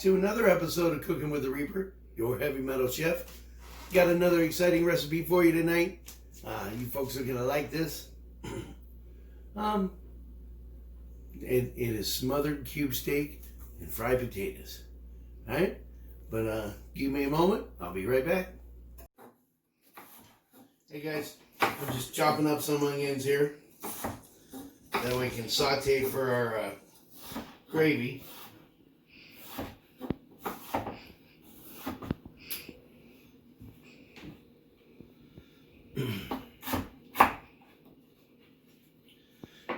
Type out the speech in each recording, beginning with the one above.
to another episode of Cooking with the Reaper, your heavy metal chef. Got another exciting recipe for you tonight. You folks are gonna like this. It is smothered cube steak and fried potatoes. All right, but give me a moment. I'll be right back. Hey guys, I'm just chopping up some onions here. That way we can saute for our gravy.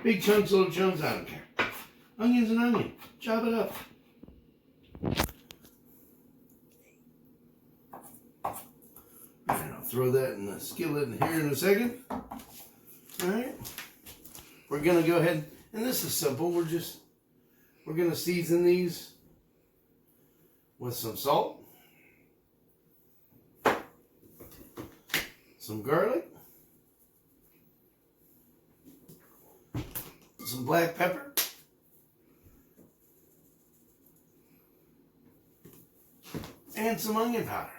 Big chunks, little chunks, I don't care. Onion's an onion. Chop it up. And I'll throw that in the skillet in here in a second. Alright. We're going to go ahead, and this is simple. We're going to season these with some salt, some garlic, some black pepper, and some onion powder.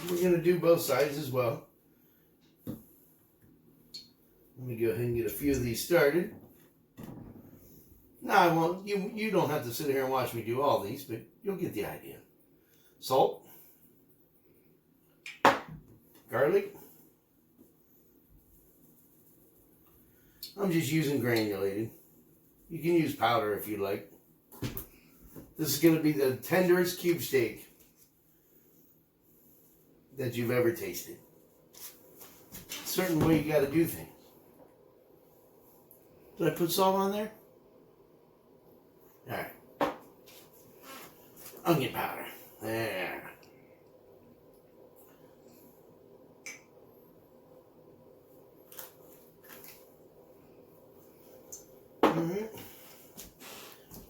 We're going to do both sides as well. Let me go ahead and get a few of these started. No, I won't. You don't have to sit here and watch me do all these, but you'll get the idea. Salt. Garlic. I'm just using granulated. You can use powder if you like. This is going to be the tenderest cube steak that you've ever tasted. Certain way you got to do things. Did I put salt on there? All right. Onion powder. There. Alright,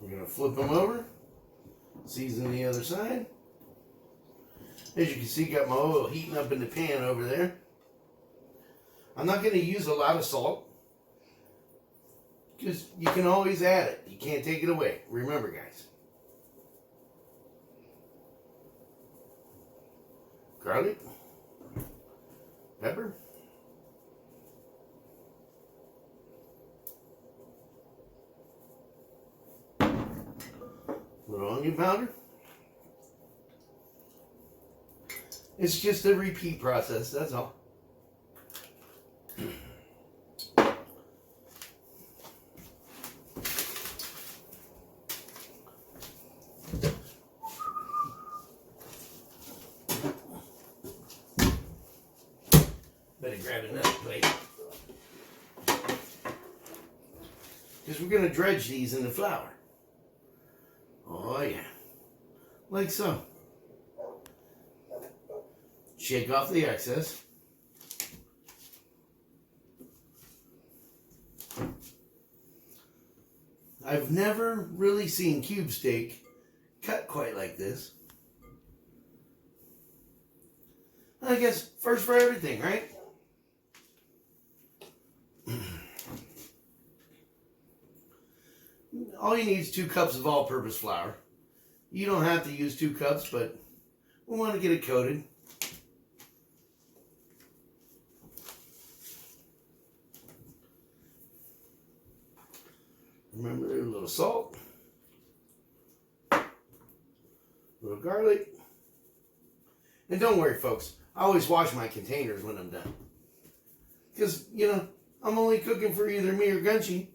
we're going to flip them over, season the other side. As you can see, got my oil heating up in the pan over there. I'm not going to use a lot of salt, because you can always add it. You can't take it away. Remember, guys. Garlic, pepper, little onion powder. It's just a repeat process, that's all. Better grab another plate. Because we're going to dredge these in the flour. Oh yeah, like so. Shake off the excess. I've never really seen cube steak cut quite like this. I guess first for everything, right? All you need is 2 cups of all-purpose flour. You don't have to use 2 cups, but we want to get it coated. Remember, a little salt, a little garlic. And don't worry, folks, I always wash my containers when I'm done. Because, you know, I'm only cooking for either me or Gunchy,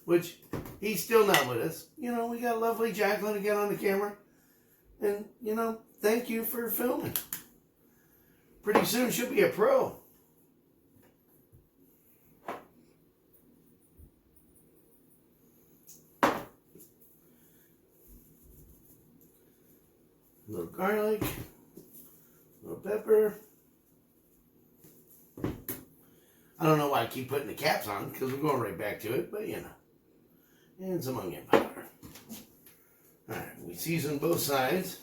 which he's still not with us. You know, we got lovely Jacqueline again on the camera. And, you know, thank you for filming. Pretty soon she'll be a pro. A little garlic, a little pepper. I don't know why I keep putting the caps on, because we're going right back to it, but you know. And some onion powder. Alright, we season both sides.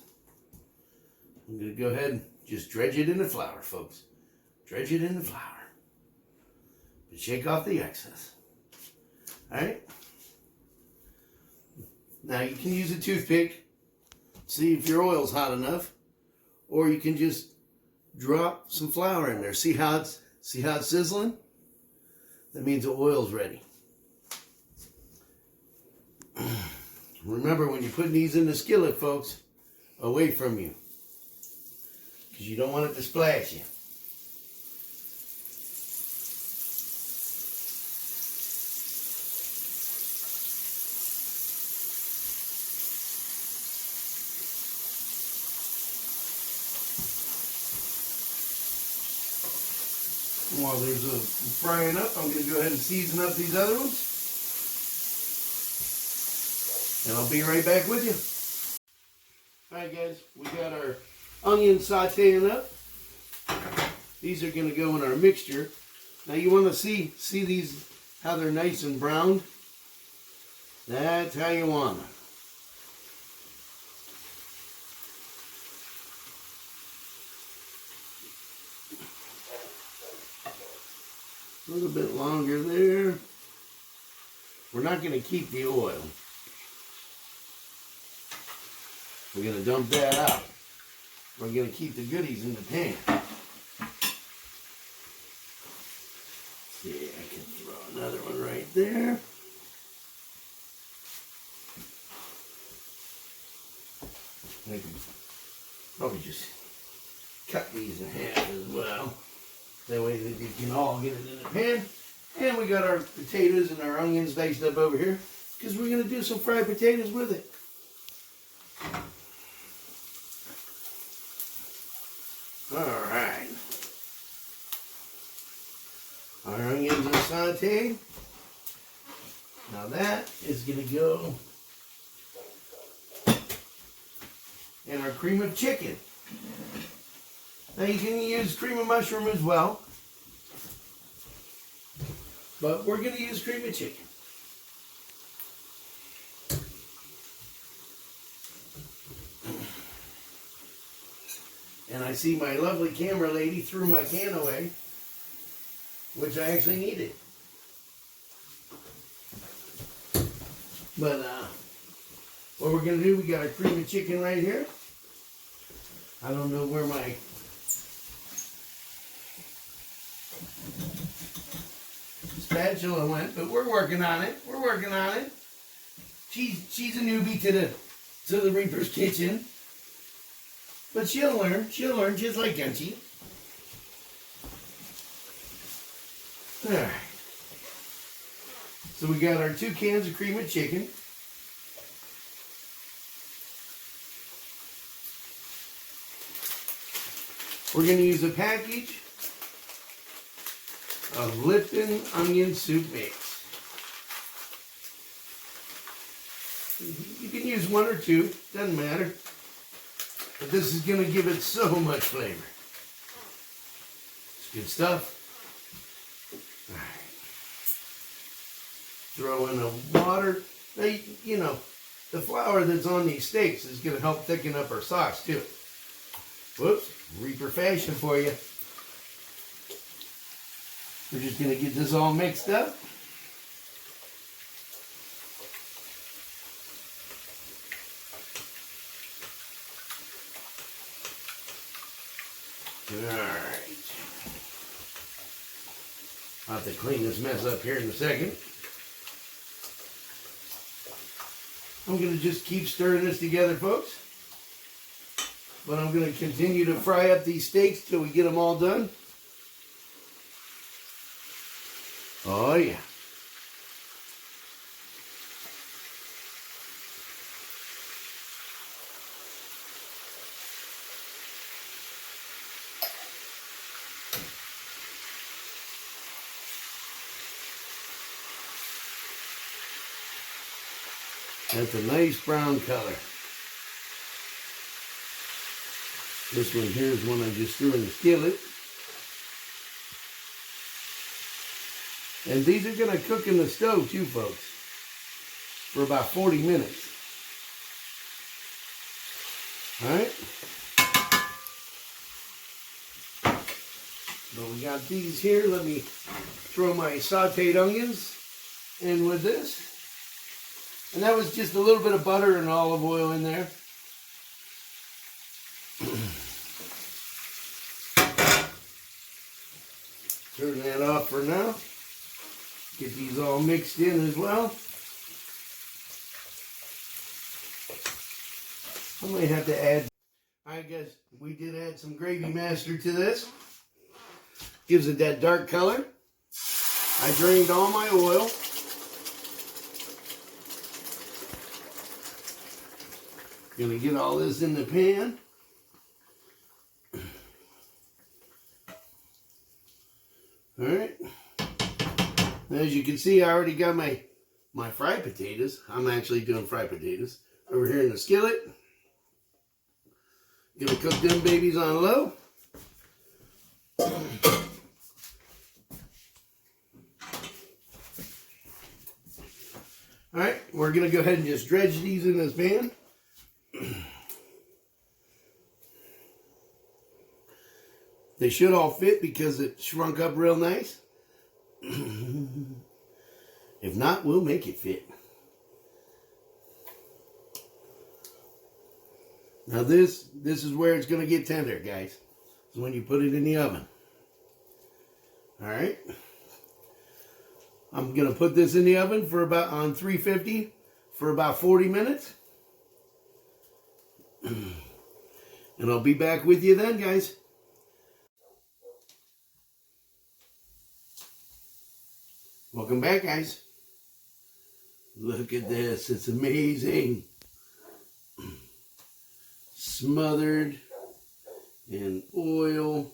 I'm going to go ahead and just dredge it in the flour, folks. Dredge it in the flour. and shake off the excess. Alright? Now you can use a toothpick, see if your oil's hot enough, or you can just drop some flour in there. See how it's sizzling? That means the oil's ready. Remember, when you're putting these in the skillet, folks, away from you, because you don't want it to splash you. While there's a frying up, I'm going to go ahead and season up these other ones. And I'll be right back with you. Alright guys, we got our onions sauteing up. These are going to go in our mixture. Now you want to see these, how they're nice and browned? That's how you want them. A little bit longer there. We're not going to keep the oil. We're going to dump that out. We're going to keep the goodies in the pan. See, I can throw another one right there. I can probably just cut these in half as well. That way that you can all get it in the pan. And we got our potatoes and our onions diced up over here, because we're going to do some fried potatoes with it. Alright. Our onions are sauteed. Now that is going to go in our cream of chicken. Now you can use cream of mushroom as well, but we're going to use cream of chicken. And I see my lovely camera lady threw my can away, which I actually needed. But what we're going to do, we got our cream of chicken right here. I don't know where my spatula went, but we're working on it. We're working on it. She's a newbie to the Reaper's kitchen, but she'll learn. She'll learn just like Gunchie. All right. So we got our 2 cans of cream of chicken. We're going to use a package of Lipton onion soup mix. You can use 1 or 2, doesn't matter. But this is going to give it so much flavor. It's good stuff. All right. Throw in the water. Now, you know, the flour that's on these steaks is going to help thicken up our sauce too. Whoops, Reaper fashion for you. We're just going to get this all mixed up. Alright. I'll have to clean this mess up here in a second. I'm going to just keep stirring this together, folks. But I'm going to continue to fry up these steaks till we get them all done. Oh yeah. That's a nice brown color. This one here is one I just threw in the skillet. And these are going to cook in the stove too, folks, for about 40 minutes. All right. But we got these here. Let me throw my sauteed onions in with this. And that was just a little bit of butter and olive oil in there. Turn that off for now. Get these all mixed in as well. I might have to add, I guess we did add some gravy master to this. Gives it that dark color. I drained all my oil. Gonna get all this in the pan. All right. As you can see, I already got my fried potatoes. I'm actually doing fried potatoes over here in the skillet. Gonna cook them babies on low. All right, we're gonna go ahead and just dredge these in this pan. They should all fit because it shrunk up real nice. If not, we'll make it fit. Now this is where it's going to get tender, guys. Is when you put it in the oven. All right. I'm going to put this in the oven for about on 350 for about 40 minutes. And I'll be back with you then, guys. Welcome back, guys. Look at this. It's amazing. Smothered in oil,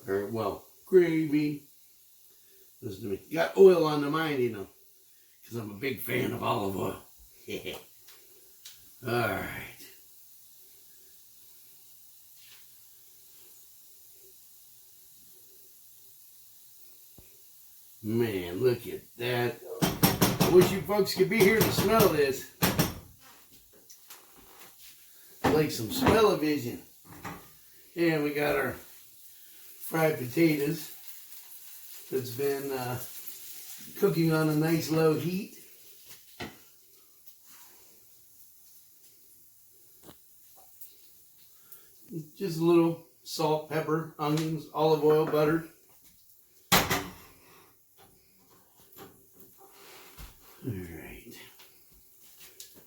or well, gravy. Listen to me. You got oil on the mind, you know, because I'm a big fan of olive oil. All right. Man, look at that. I wish you folks could be here to smell this. Like some smell-o-vision. And we got our fried potatoes that's been cooking on a nice low heat. Just a little salt, pepper, onions, olive oil, butter. Alright.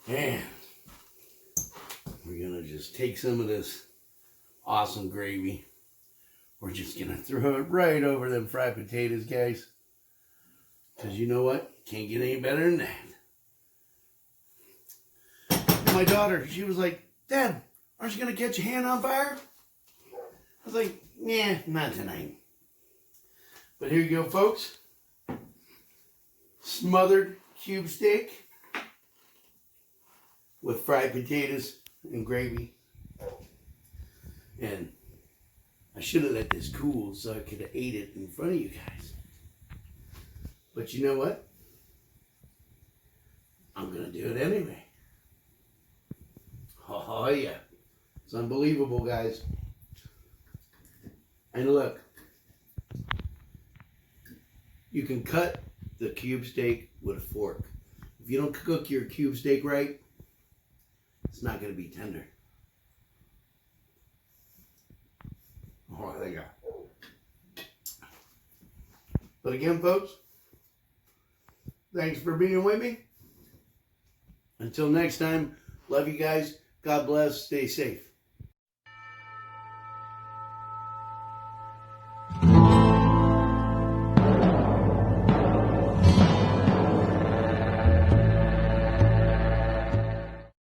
And we're going to just take some of this awesome gravy. We're just going to throw it right over them fried potatoes, guys. Because you know what? Can't get any better than that. And my daughter, she was like, Dad, aren't you going to catch your hand on fire? I was like, nah, not tonight. But here you go, folks. Smothered cube steak with fried potatoes and gravy. And I should have let this cool so I could have ate it in front of you guys. But you know what? I'm going to do it anyway. Oh yeah. It's unbelievable, guys. And look. You can cut the cube steak with a fork. If you don't cook your cube steak right, it's not going to be tender. Oh, there you go. But again, folks, thanks for being with me. Until next time, love you guys. God bless. Stay safe.